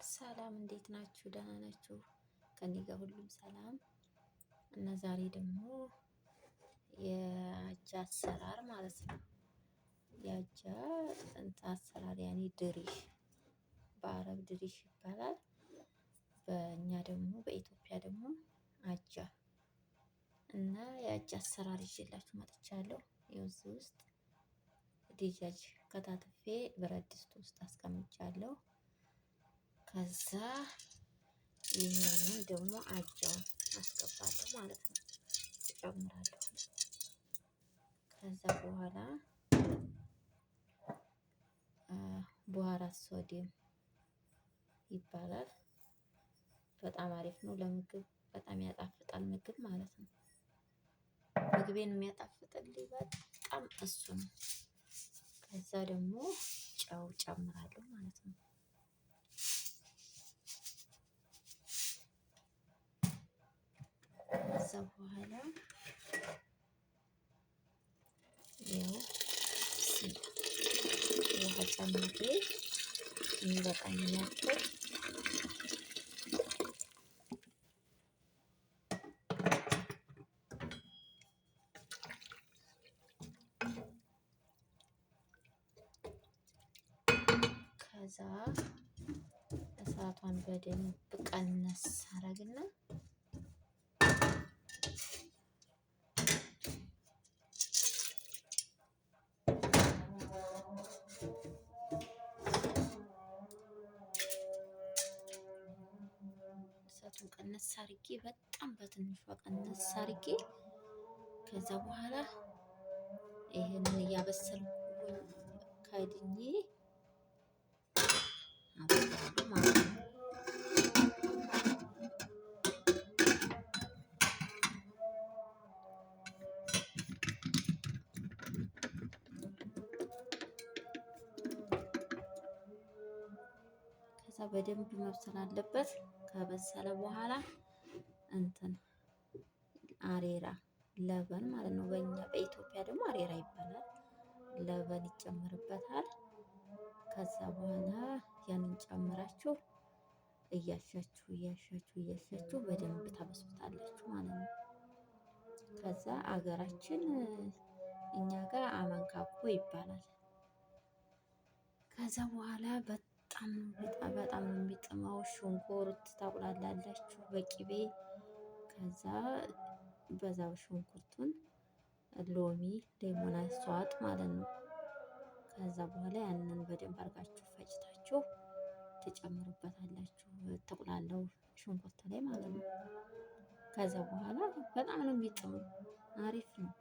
ሰላም እንዴት ናችሁ? ደህና ናችሁ? ከኔ ጋር ሁሉም ሰላም እና ዛሬ ደግሞ የአጃ አሰራር ማለት ነው። የአጃ አሰራር ያኔ ድሪሽ በአረብ ድሪሽ ይባላል። በእኛ ደግሞ በኢትዮጵያ ደግሞ አጃ እና የአጃ አሰራር ይዤላችሁ መጥቻለሁ። እዚህ ውስጥ ዲጃጅ ከታትፌ ብረት ድስት ውስጥ አስቀምጫለሁ። ከዛ ይሄንን ደግሞ አጃውን አስገባለሁ ማለት ነው። እጨምራለሁ። ከዛ በኋላ በኋራት ሶዲየም ይባላል። በጣም አሪፍ ነው ለምግብ በጣም ያጣፍጣል ምግብ ማለት ነው። ምግቤን የሚያጣፍጥልኝ በጣም እሱ ነው። ከዛ ደግሞ ጨው ጨምራለሁ ማለት ነው። ከዛ በኋላ ያው ውሃ ጨምሬ የሚበቃኝ ያክል ከዛ እሳቷን በደንብ ቀነስ አረግና እሳቱን ቀነስ አርጌ በጣም በትንሿ ቀነስ አርጌ ከዛ በኋላ ይሄንን እያበሰልኩኝ ከድኜ አበስላለሁ ማለት ነው። ከዛ በደንብ መብሰል አለበት። ከበሰለ በኋላ እንትን አሬራ ለበን ማለት ነው። በእኛ በኢትዮጵያ ደግሞ አሬራ ይባላል። ለበን ይጨመርበታል። ከዛ በኋላ ያንን ጨምራችሁ እያሻችሁ በደንብ ታበስሉታላችሁ ማለት ነው። ከዛ አገራችን እኛ ጋር አመንካኩ ይባላል። ከዛ በኋላ በጣም ነው የሚጥመው። ሽንኩርት ታቁላላላችሁ በቂቤ ከዛ በዛው ሽንኩርቱን ሎሚ ሌሞን አስዋጥ ማለት ነው። ከዛ በኋላ ያንን በደንብ አድርጋችሁ ፈጭታችሁ ትጨምሩበታላችሁ ተቁላላው ሽንኩርት ላይ ማለት ነው። ከዛ በኋላ በጣም ነው የሚጥመው አሪፍ ነው።